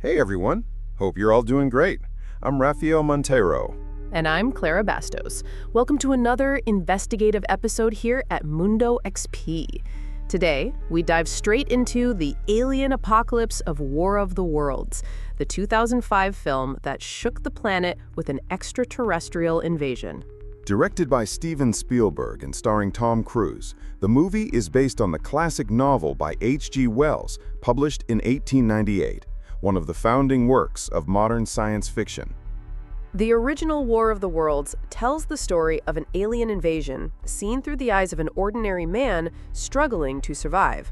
Hey everyone, hope you're all doing great. I'm Rafael Monteiro. And I'm Clara Bastos. Welcome to another investigative episode here at MUNDO-XP. Today, we dive straight into the alien apocalypse of War of the Worlds, the 2005 film that shook the planet with an extraterrestrial invasion. Directed by Steven Spielberg and starring Tom Cruise, the movie is based on the classic novel by H.G. Wells, published in 1898, one of the founding works of modern science fiction. The original War of the Worlds tells the story of an alien invasion seen through the eyes of an ordinary man struggling to survive.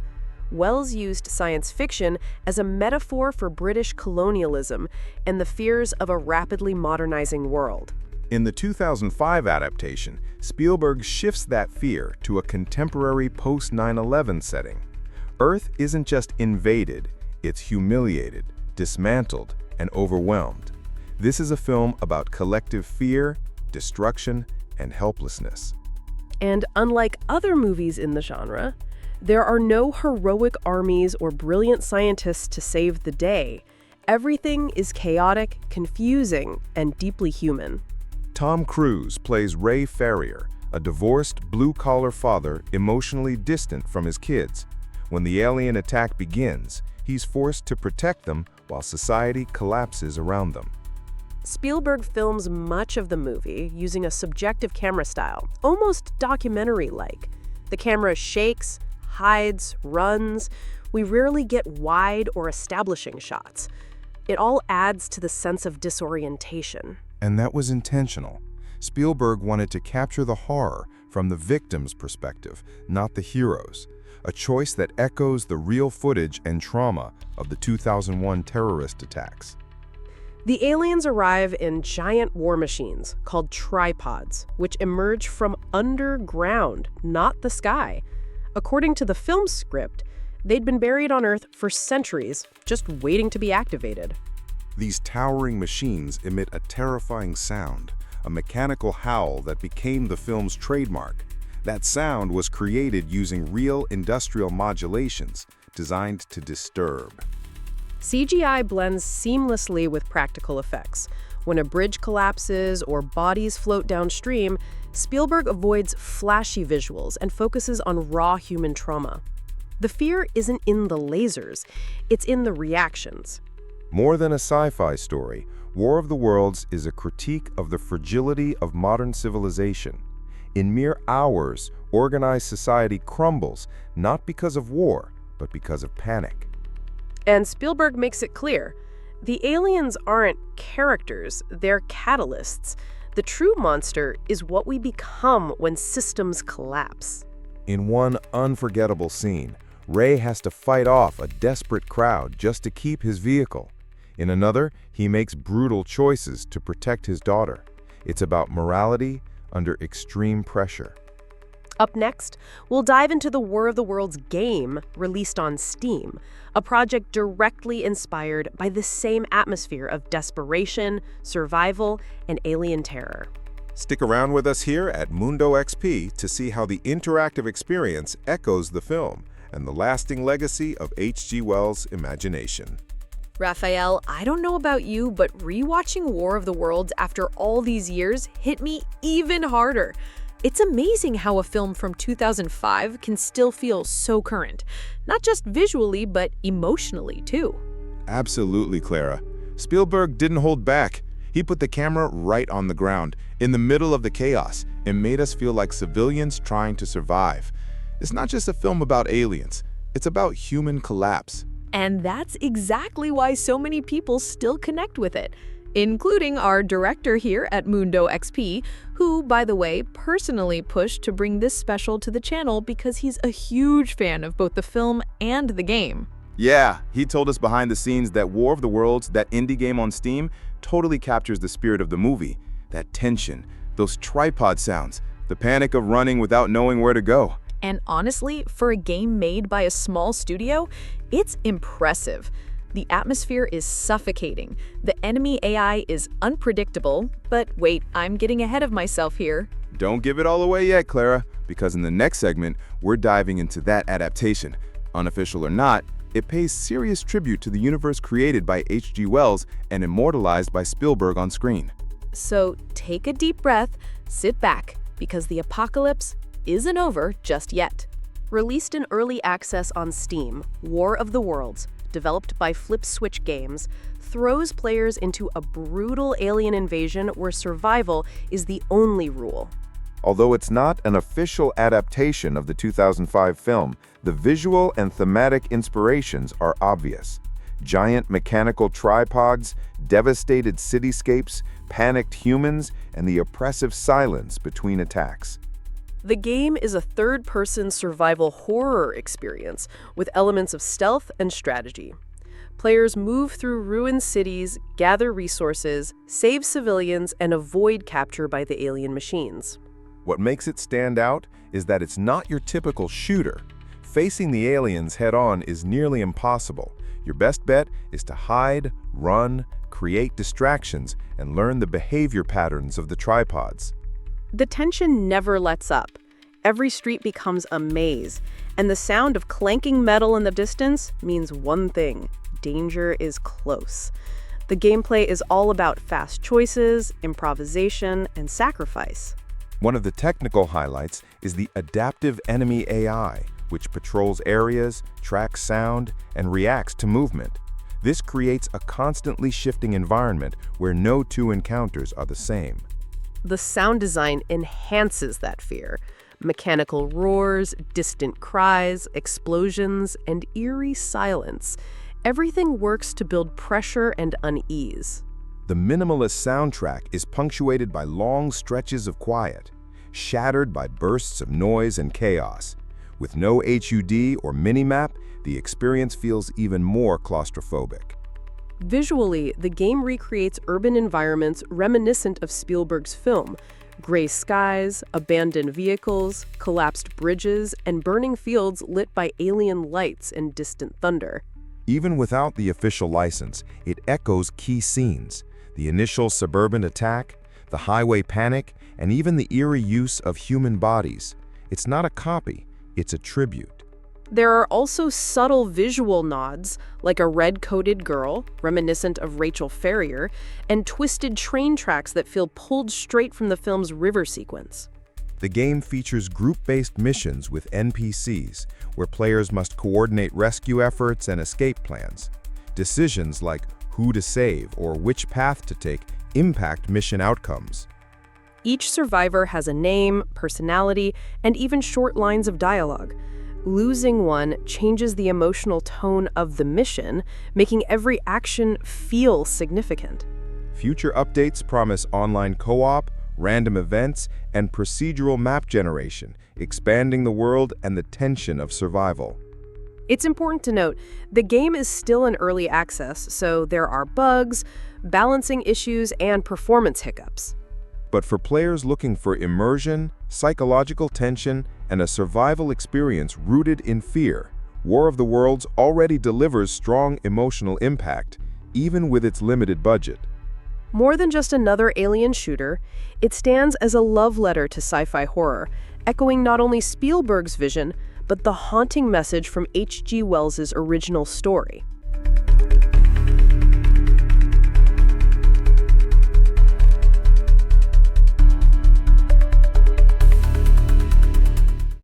Wells used science fiction as a metaphor for British colonialism and the fears of a rapidly modernizing world. In the 2005 adaptation, Spielberg shifts that fear to a contemporary post-9/11 setting. Earth isn't just invaded, it's humiliated, dismantled, and overwhelmed. This is a film about collective fear, destruction, and helplessness. And unlike other movies in the genre, there are no heroic armies or brilliant scientists to save the day. Everything is chaotic, confusing, and deeply human. Tom Cruise plays Ray Ferrier, a divorced, blue-collar father emotionally distant from his kids. When the alien attack begins, he's forced to protect them while society collapses around them. Spielberg films much of the movie using a subjective camera style, almost documentary-like. The camera shakes, hides, runs. We rarely get wide or establishing shots. It all adds to the sense of disorientation. And that was intentional. Spielberg wanted to capture the horror from the victim's perspective, not the hero's, a choice that echoes the real footage and trauma of the 2001 terrorist attacks. The aliens arrive in giant war machines called tripods, which emerge from underground, not the sky. According to the film script, they'd been buried on Earth for centuries, just waiting to be activated. These towering machines emit a terrifying sound, a mechanical howl that became the film's trademark. That sound was created using real industrial modulations designed to disturb. CGI blends seamlessly with practical effects. When a bridge collapses or bodies float downstream, Spielberg avoids flashy visuals and focuses on raw human trauma. The fear isn't in the lasers, it's in the reactions. More than a sci-fi story, War of the Worlds is a critique of the fragility of modern civilization. In mere hours, organized society crumbles, not because of war, but because of panic. And Spielberg makes it clear, the aliens aren't characters, they're catalysts. The true monster is what we become when systems collapse. In one unforgettable scene, Ray has to fight off a desperate crowd just to keep his vehicle. In another, he makes brutal choices to protect his daughter. It's about morality under extreme pressure. Up next, we'll dive into the War of the Worlds game released on Steam, a project directly inspired by the same atmosphere of desperation, survival, and alien terror. Stick around with us here at MUNDO-XP to see how the interactive experience echoes the film and the lasting legacy of H.G. Wells' imagination. Rafael, I don't know about you, but rewatching War of the Worlds after all these years hit me even harder. It's amazing how a film from 2005 can still feel so current, not just visually, but emotionally, too. Absolutely, Clara. Spielberg didn't hold back. He put the camera right on the ground, in the middle of the chaos, and made us feel like civilians trying to survive. It's not just a film about aliens. It's about human collapse. And that's exactly why so many people still connect with it, including our director here at MUNDO-XP, who, by the way, personally pushed to bring this special to the channel because he's a huge fan of both the film and the game. Yeah, he told us behind the scenes that War of the Worlds, that indie game on Steam, totally captures the spirit of the movie. That tension, those tripod sounds, the panic of running without knowing where to go. And honestly, for a game made by a small studio, it's impressive. The atmosphere is suffocating. The enemy AI is unpredictable. But wait, I'm getting ahead of myself here. Don't give it all away yet, Clara, because in the next segment, we're diving into that adaptation. Unofficial or not, It pays serious tribute to the universe created by H.G. Wells and immortalized by Spielberg on screen. So take a deep breath, sit back, because the apocalypse isn't over just yet. Released in early access on Steam, War of the Worlds, developed by Flip Switch Games, throws players into a brutal alien invasion where survival is the only rule. Although it's not an official adaptation of the 2005 film, the visual and thematic inspirations are obvious. Giant mechanical tripods, devastated cityscapes, panicked humans, and the oppressive silence between attacks. The game is a third-person survival horror experience with elements of stealth and strategy. Players move through ruined cities, gather resources, save civilians, and avoid capture by the alien machines. What makes it stand out is that it's not your typical shooter. Facing the aliens head-on is nearly impossible. Your best bet is to hide, run, create distractions, and learn the behavior patterns of the tripods. The tension never lets up. Every street becomes a maze, and the sound of clanking metal in the distance means one thing: danger is close. The gameplay is all about fast choices, improvisation, and sacrifice. One of the technical highlights is the adaptive enemy AI, which patrols areas, tracks sound, and reacts to movement. This creates a constantly shifting environment where no two encounters are the same. The sound design enhances that fear. Mechanical roars, distant cries, explosions, and eerie silence. Everything works to build pressure and unease. The minimalist soundtrack is punctuated by long stretches of quiet, shattered by bursts of noise and chaos. With no HUD or minimap, the experience feels even more claustrophobic. Visually, the game recreates urban environments reminiscent of Spielberg's film. Gray skies, abandoned vehicles, collapsed bridges, and burning fields lit by alien lights and distant thunder. Even without the official license, it echoes key scenes: the initial suburban attack, the highway panic, and even the eerie use of human bodies. It's not a copy, it's a tribute. There are also subtle visual nods, like a red-coated girl, reminiscent of Rachel Ferrier, and twisted train tracks that feel pulled straight from the film's river sequence. The game features group-based missions with NPCs, where players must coordinate rescue efforts and escape plans. Decisions like who to save or which path to take impact mission outcomes. Each survivor has a name, personality, and even short lines of dialogue. Losing one changes the emotional tone of the mission, making every action feel significant. Future updates promise online co-op, random events, and procedural map generation, expanding the world and the tension of survival. It's important to note, the game is still in early access, so there are bugs, balancing issues, and performance hiccups. But for players looking for immersion, psychological tension, and a survival experience rooted in fear, War of the Worlds already delivers strong emotional impact, even with its limited budget. More than just another alien shooter, it stands as a love letter to sci-fi horror, echoing not only Spielberg's vision, but the haunting message from H.G. Wells's original story.